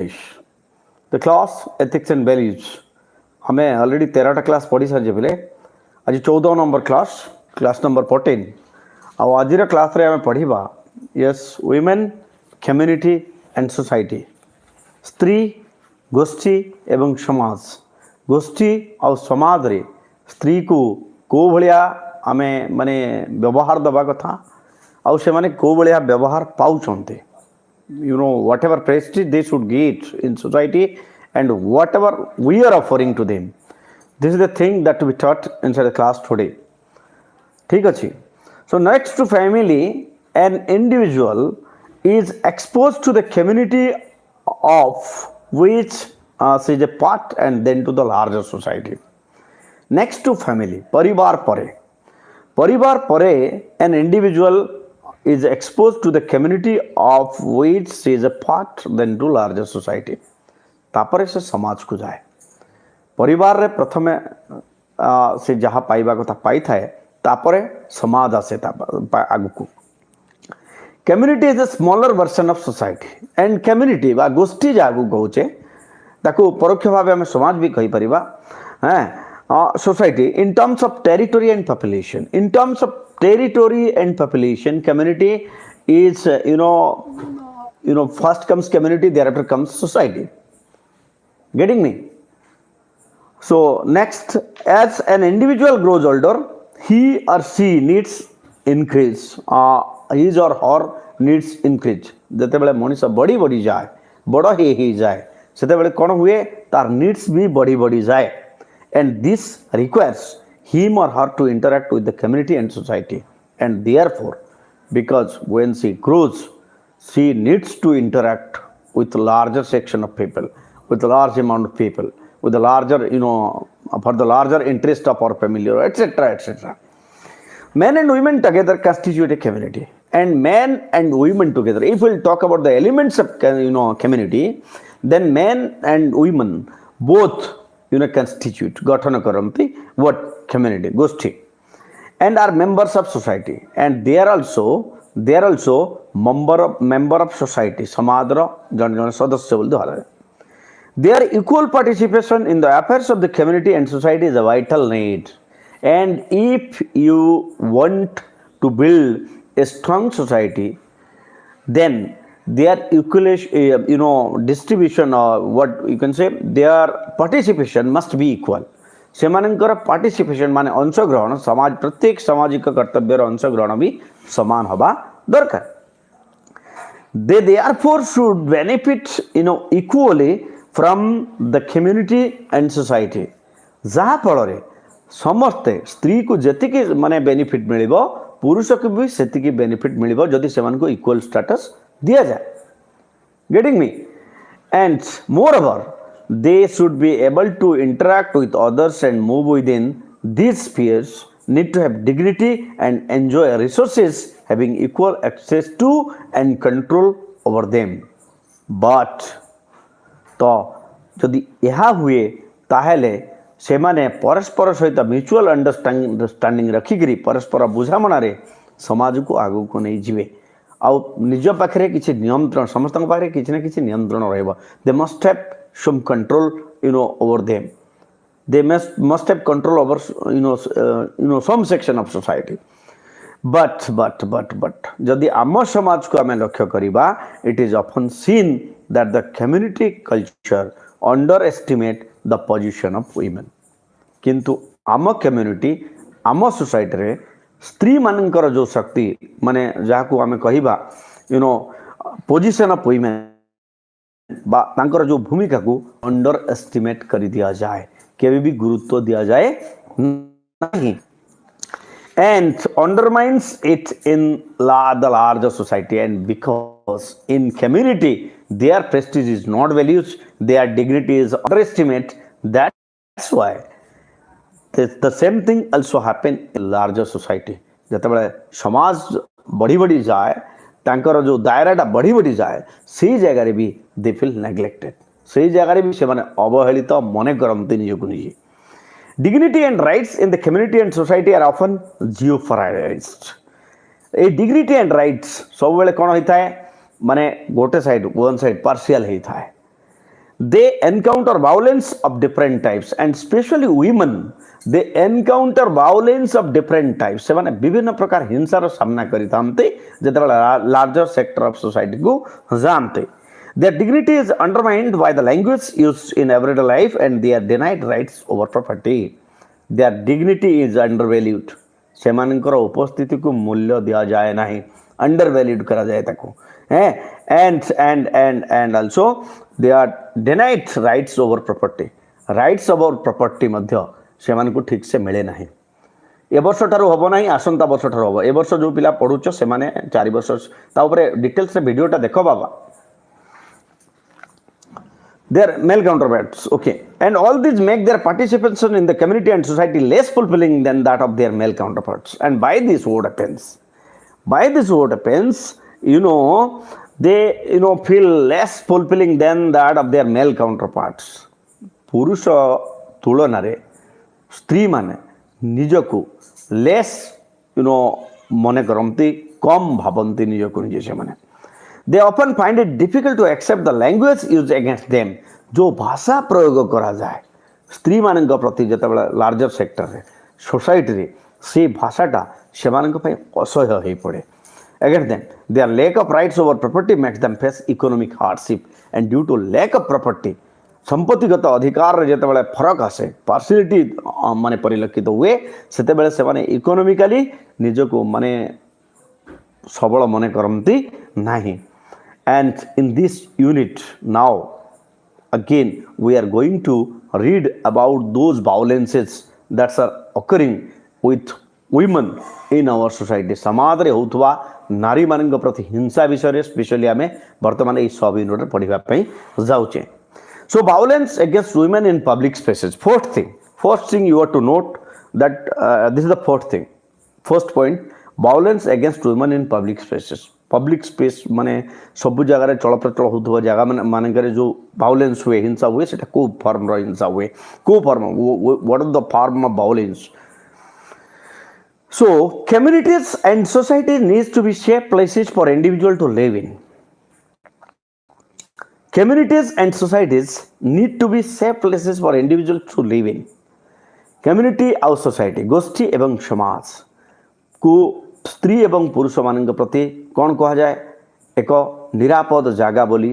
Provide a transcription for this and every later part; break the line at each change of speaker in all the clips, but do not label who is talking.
The class ethics and values हमें already 13टा class पढ़ी सारी पे आज 14 नंबर क्लास नंबर 14 आज क्लास रे हमें पढ़ा yes women community and society स्त्री गोष्ठी एवं समाज गोष्ठी आ समाज रे स्त्री को को भलिया आमे माने व्यवहार दबा कथा आउ से माने को भलिया व्यवहार पाउचंते whatever prestige they should get in society and whatever we are offering to them. This is the thing that we taught inside the class today. ठीक अच्छी. So next to family, an individual is exposed to the community of which she is a part and then to the larger society. Next to family, परिवार परे an individual is exposed to the community of which she is a part then to larger society. तापर से समाज को जाए परिवार रे प्रथमे से जहाँ पाइबा कथा पाई थाए तापर समाज आसे आगु को community is a smaller version of society and community बा गोष्ठी जागु कहूचे ताको परोक्ष भाव आम समाज भी कहि परिबा society in terms of territory and population. In terms of territory and population, community is first comes community, thereafter comes society. Getting me? So next, as an individual grows older, he or she needs increase. His or her needs increase. ଯେତେବେଳେ ମଣିଷ ବଢ଼ି ବଢ଼ି ଯାଏ ବଡ଼ ହେଇ ଯାଏ ସେତେବେଳେ କ'ଣ ହୁଏ ତାର needs ବି ବଢ଼ି ଯାଏ. And this requires him or her to interact with the community and society. And therefore, because when she grows, she needs to interact with larger section of people, with a large amount of people, with the larger, for the larger interest of our family, etc., etc. Men and women together constitute a community. And men and women together, if we'll talk about the elements of, community, then men and women both constitute गठन करती what community गोष्ठी and are members of society and they are also member of society समाज रो जन सदस्य बोल दो their equal participation in the affairs of the community and society is a vital need. And if you want to build a strong society, then their equal distribution or what you can say their participation must be equal. सेमानंकर participation माने अंशग्रहण समाज प्रत्येक सामाजिक कर्तव्यर अंशग्रहण भी समान हवा दरकार. They therefore should benefit equally from the community and society. जहाँ फल समस्ते स्त्री को जेतिकी माने बेनिफिट मिलिबो पुरुष को भी सेतिकी बेनिफिट मिलिबो जदि सेमान को इक्वल स्टेटस दिया जाए. Getting me? And moreover, they should be able to interact with others and move within these spheres, need to have dignity and enjoy resources, having equal access to and control over them. But तो जदि यह हुए ताहेले सेमाने परस्पर सहित mutual understanding रखिकरी परस्पर बुझामणा रे समाज को आगु को नहीं जीवे आउ निज पाखे किसी नियंत्रण समस्त पाखे किसी ना किसी नियंत्रण रहिबो. They must have some control over them. They must have control over some section of society. But जदि आम समाज को आम लक्ष्य करिबा it is often seen that the community culture underestimate the position of women. किंतु आम community आम सोसाइटी रे स्त्री मानकर जो शक्ति माने जहाँ को आम कहिबा पोजिशन ऑफ वुमेन बा तांकर जो भूमिका को अंडर एस्टिमेट कर दिया जाए केवे भी गुरुत्व दिया जाए नहीं. And undermines it in the larger society. And because in community their prestige is not valued, their dignity is underestimated, that's why the same thing also happen in larger society. ଯେତେବେଳେ समाज बढ़ी जाए तांकर जो दायराटा बढ़ी जाए से जगह भी दे फील नेग्लेक्टेड से जगह भी से माने अवहेलित मन करते निजक निजे. Dignity and rights in the community and society are often jeopardized. A dignity and rights सब बेले कौन होता है माने गोटे साइड वन साइड पार्शियल होता है they encounter violence of different types and especially women they encounter violence of different types ସେମାନେ ବିଭିନ୍ନ ପ୍ରକାର ହିଂସାର ସାମ୍ନା କରିଥାନ୍ତି ଯେତେବେଳେ ଲାର୍ଜର ସେକ୍ଟର ଅଫ ସୋସାଇଟି କୁ ଯାଆନ୍ତି their dignity is undermined by the language used in everyday life and they are denied rights over property their dignity is undervalued ସେମାନଙ୍କର ଉପସ୍ଥିତିକୁ ମୂଲ୍ୟ ଦିଆଯାଏ ନାହିଁ undervalued କରାଯାଏ ତାକୁ and also they are denied rights over property rights over property ମଧ୍ୟ ସେମାନଙ୍କୁ ଠିକ ସେ ମିଳେ ନାହିଁ ଏ ବର୍ଷ ଠାରୁ ହବ ନାହିଁ ଆସନ୍ତା ବର୍ଷ ଠାରୁ ହବ ଏ ବର୍ଷ ଯୋଉ ପିଲା ପଢୁଛ ସେମାନେ 4 ବର୍ଷ ତା ଉପରେ ଡିଟେଲ୍ସ ରେ ଭିଡିଓଟା ଦେଖ ବାବା their male counterparts okay and all these make their participation in the community and society less fulfilling than that of their male counterparts and by this what happens they feel less fulfilling than that of their male counterparts ପୁରୁଷ ତୁଳନାରେ ସ୍ତ୍ରୀ ମାନେ ନିଜକୁ less ମନେ କରନ୍ତି କମ୍ ଭାବନ୍ତି ନିଜକୁ ନିଜେ ସେମାନେ they often find it difficult to accept the language used against them जो भाषा प्रयोग करा जाए स्त्री मानक प्रति जेतेबेले लार्जर सेक्टर रे सोसाइटी रे से भाषाटा सेमानक पय असह्य होई पड़े against them their lack of rights over property makes them face economic hardship and due to lack of property संपत्तिगत अधिकार रे जेतेबेले फरक आसे पार्शियलिटी माने परिलक्षित हुए सेतेबेले सेमाने इकोनॉमिकली निजको माने सबल मने करंती नाही and in this unit now again we are going to read about those violences that are occurring with women in our society समाज रे होतवा नारी मानक प्रति हिंसा विषय रे स्पेशली हमें वर्तमान ए सब यूनिट रे पढिबा पई जाउचे so violence against women in public spaces first thing you have to note that this is the first point violence against women in public spaces public space माने सब जगह चलप्रचल होता जगह मानक जो वायलेंस हुए हिंसा हुए से को फॉर्म हिंसा हुए को form what is the form of violence so communities and society needs to be safe places for individual to live in communities and societies need to be safe places for individual to live in community और society गोष्ठी एवं समाज को स्त्री एवं पुरुष मान प्रति कौन कह जाए एक निरापद जगह बोली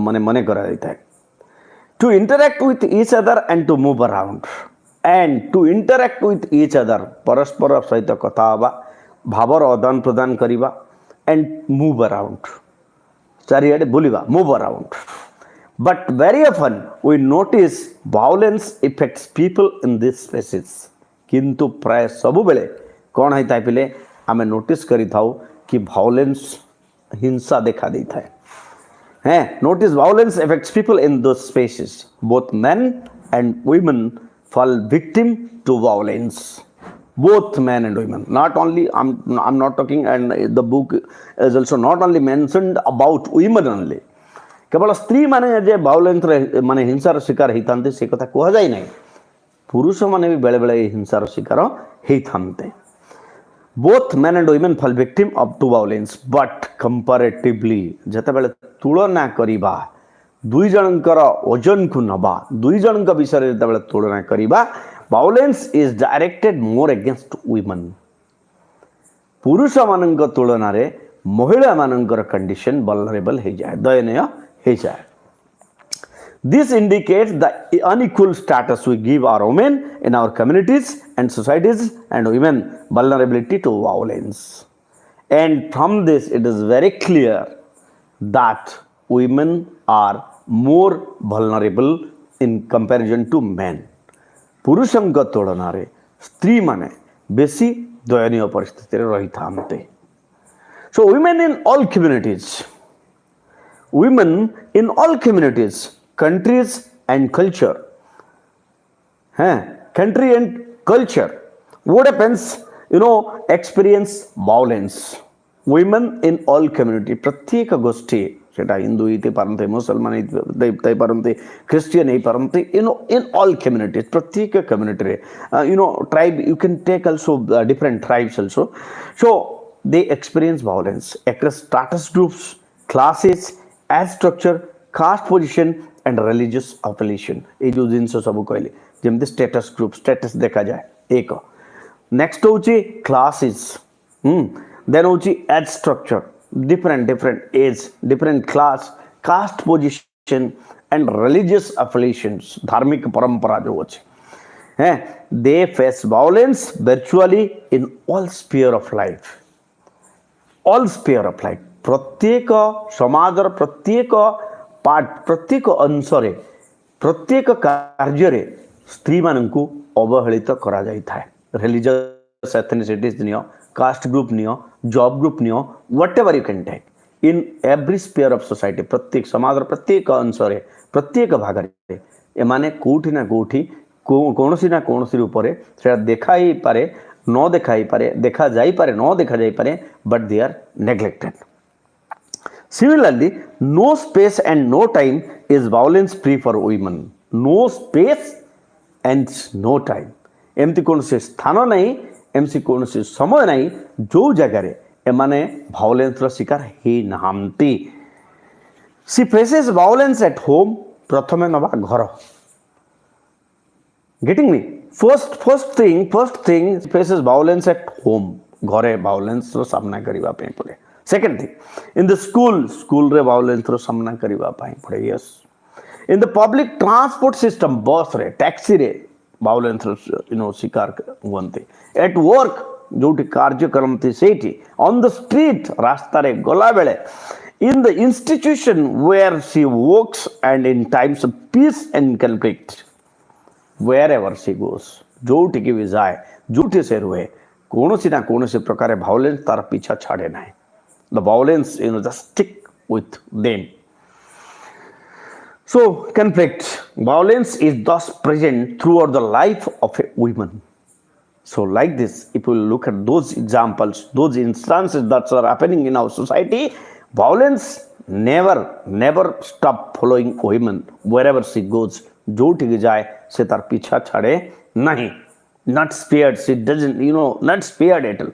माने मने करा जाता है to interact with each other and to move around परस्पर सहित कथा हवा भावर आदान प्रदान करिबा एंड मूव अराउंड चारिआडे बुलिबा move around but very often we notice violence effects people in this spaces किंतु प्राय सब बेले कौन है पिले आमे नोटिस करी थाउ कि वायलेंस हिंसा देखा दी था है notice violence affects people in those spaces both men and women fall victim to violence both men and women not only I'm not talking and the book is also not only mentioned about women only केवल स्त्री माने जे violence माने हिंसार शिकार हेतांते से कथा कह जाय नै पुरुष माने भी बेले बेले हिंसार शिकार हेतांते both men and women fall victim of to violence but comparatively जते बेले तुलना करिबा दुई जनकर ओजन को नबा दुई जनक विषय जते बेले तुलना करिबा violence is directed more against women पुरुष मानक तुलना रे महिला मानकर कंडीशन वल्नरेबल हे जाय दयनीय हे जाय this indicates the unequal status we give our women in our communities and societies and women vulnerability to violence and from this it is very clear that women are more vulnerable in comparison to men पुरुषंक तुलना रे स्त्री माने बेसी दयनीय परिस्थिति रे रही थांते so women in all communities countries and culture country and culture what happens experience violence women in all community प्रत्येक गोष्ठी सेटा हिंदू इते पारंते मुसलमान इते पारंते क्रिश्चियन ही पारंते in all communities प्रत्येक community रे tribe you can take also different tribes also so they experience violence across status groups classes as structure caste position and religious affiliation ये जो जिन सब कहले जमती स्टेटस ग्रुप स्टेटस देखा जाए एक next hmm classes then hmm as structure different different as different class caste position and religious affiliations धार्मिक परंपरा जो अच्छे हैं they face violence virtually in all sphere of life प्रत्येक समाज प्रत्येक पार्ट प्रत्येक अंशरे प्रत्येक कार्य स्त्री मानू अवहेलित करा जाय थाए रिलीजियस एथनिसिटीज नियो कास्ट ग्रुप नियो जॉब ग्रुप नियो whatever you can take in every sphere of society प्रत्येक समाज प्रत्येक अंशरे प्रत्येक भाग एमाने कोठी ना कोठी कौनसी ना कौनसी रूप से देखा ही पारे न देखा ही पारे देखा जाई पारे न देखा जाई पारे but they are neglected similarly no space and no time is violence free for women no space and no time एमती कौन से स्थान नहीं एमसी कौन से समय नहीं जो जगह एमाने वायलेंस शिकार ही नहांती सी फेसेस वायलेंस एट होम प्रथमे नवा घर getting me first thing faces violence at home घरे वायलेंस रो सामना करबा पय पड़े second thing in the school रे वायलेंस रो सामना करबा पय पड़े yes in the public transport system बस रे टैक्सी रे वायलेंस शिकार हुंते एट वर्क जोटी कार्य करमती सेठी ऑन द स्ट्रीट रास्ता रे गला बेले in the institution where she works and in times of peace and conflict wherever she goes Jyoti की भी जाए जोटी से रुए कौन सी ना कौन सी प्रकार वायलेंस तार पीछा छाड़े ना the violence just stick with them so conflict violence is thus present throughout the life of a woman so like this if we look at those examples those instances that are happening in our society violence never stop following women wherever she goes Jyoti की जाए से तार पीछा छाड़े नहीं not spared she doesn't not spared at all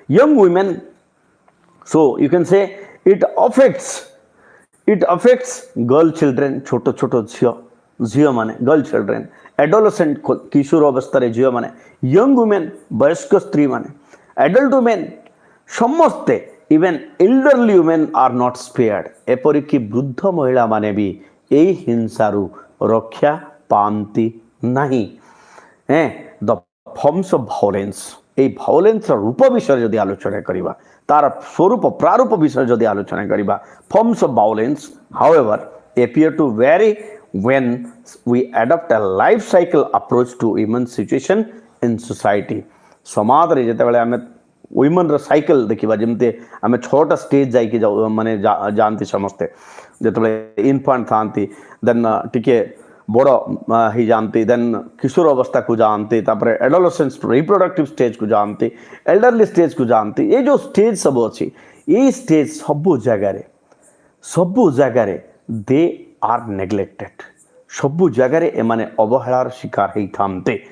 young women so you can say it affects girl children छोटो छोटो झियो माने गर्ल चिल्ड्रेन एडोलेसेंट किशोर अवस्था झियो माने यंग वुमेन वयस्क स्त्री माने एडल्ट वुमेन समस्ते even elderly women are not spared एपरिक वृद्ध महिला माने भी यही हिंसारू रक्षा पाती नहीं द फॉर्म्स ऑफ वायलेंस ये वायलेंस रूप विषय जदि आलोचना करबा तार स्वरूप प्रारूप विषय जदि आलोचना करबा forms of violence however appear to vary when we adopt a life cycle approach to women's situation in society समाज रे जते बेले हमें वुमेन रो साइकिल देखिबा जेमते हमें छोटा स्टेज जाई के माने जानती समझते जते बेले इन्फेंट थांती देन टिके बड़ो ही जानती देन किशोर अवस्था को जानती तापरे एडोलेसेंस रिप्रोडक्टिव स्टेज को जानती एल्डरली स्टेज को जानती ये जो स्टेज सब अछि ये स्टेज सब जगह रे दे आर नेग्लेक्टेड सबु जगह एमाने अवहेलार शिकार ही थामते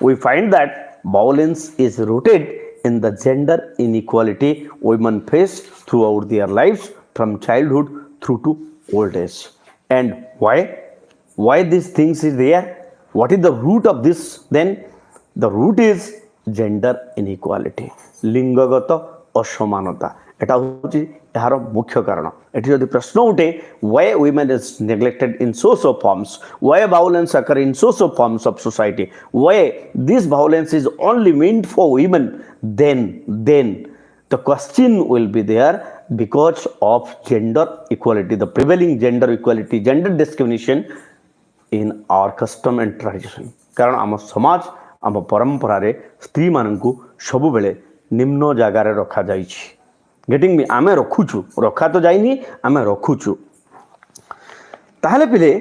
we find that violence is rooted in the gender inequality women face throughout their lives from childhood through to old age and why these things is there what is the root of this then the root is gender inequality लिंगगत असमानता एटा होची यार मुख्य कारण एठी जदि प्रश्न उठे why women is neglected in so forms why violence occur in so forms of society why this violence is only meant for women then the question will be there because of gender equality the prevailing gender equality gender discrimination in our custom and tradition कारण आम समाज आम परंपरा रे स्त्री मानकू सबु बेले निम्न जगार रखा जाइछि गेटिंग मी आमे रखुछु रखा तो जाइनी आमे रखुछु ताहले पिले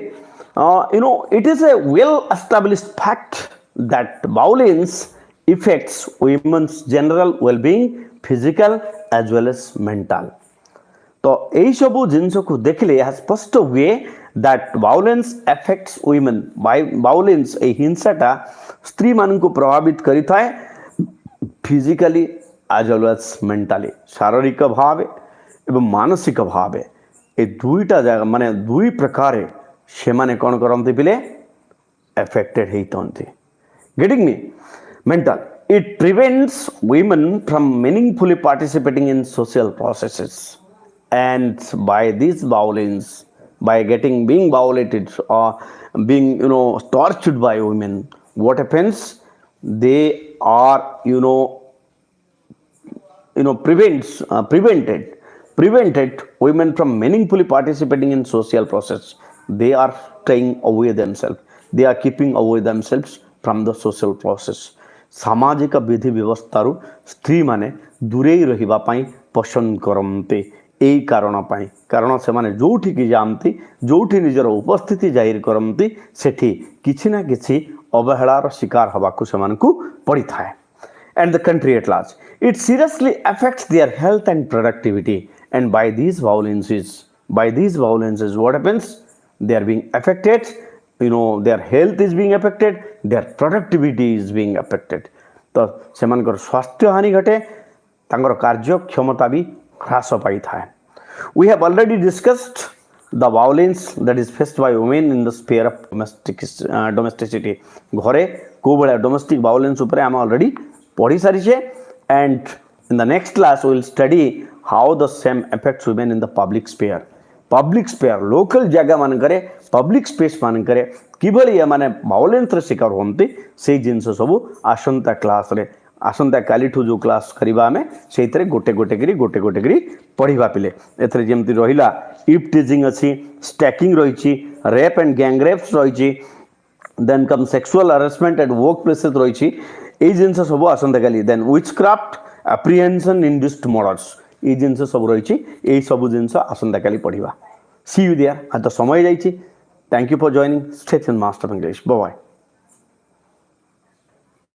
it is a well established fact that violence affects women's general well-being physical as well as mental तो यही सब जिनस को देखले स्पष्ट हुए that violence affects women violence ए हिंसाटा स्त्री मान को प्रभावित करी थाए physically as well as mentally शारीरिक भाव एवं मानसिक भाव ए दुईटा जगह माने दुई प्रकार ସେମାନେ କ'ଣ କରନ୍ତି ପିଲେ affected ହେଇଥାନ୍ତି getting me mental it prevents women from meaningfully participating in social processes and by this violence by being violated or being tortured by women what happens they are prevented women from meaningfully participating in social process they are staying away themselves they are keeping away themselves from the social process ସାମାଜିକ ବିଧି ବ୍ୟବସ୍ଥାରୁ ସ୍ତ୍ରୀମାନେ ଦୂରେଇ ରହିବା ପାଇଁ ପସନ୍ଦ କରନ୍ତି ଏଇ କାରଣ ସେମାନେ ଯେଉଁଠିକି ଯାଆନ୍ତି ଯେଉଁଠି ନିଜର ଉପସ୍ଥିତି ଜାହିର କରନ୍ତି ସେଠି କିଛି ନା କିଛି ଅବହେଳାର ଶିକାର ହେବାକୁ ସେମାନଙ୍କୁ ପଡ଼ିଥାଏ and the country at large. It seriously affects their health and productivity. And by these violences, what happens? They are being affected. Their health is being affected. Their productivity is being affected. तो सेमानकर स्वास्थ्य हानि घटे, तांकर कार्य क्षमता भी ह्रास पाई थाए. We have already discussed the violence that is faced by women in the sphere of domesticity. घरे को बड़ा domestic violence ऊपर हम already पढ़ी सारी छे and in the next class we will study how the same affects women in the public sphere local जगह मान करे public space मान करे किभली माने violence रे शिकार होंती से जिनस सब आसंता क्लास रे आसंता काली ठू जो क्लास करिबा हमें सेइतरे गोटे करी पढ़िबा पिले एथरे जेमति रहिला इफ टीजिंग अछि स्टैकिंग रहिछि रेप एंड गैंग रेप्स रहिछि then come sexual harassment at work places रहिछि এই জিনিস সব আসন্তা কালি দেন উইচক্রাফট অ্যাপ্রিহেনশন ইনড্ୟୁসড মর্ডার্স এই জিনিস সব রয়েছে এই সব জিনিস আসন্তা কালি পড়িবা সি ইউ দেয়ার আজ তো সময় যাইছি thank you for joining station master English bye by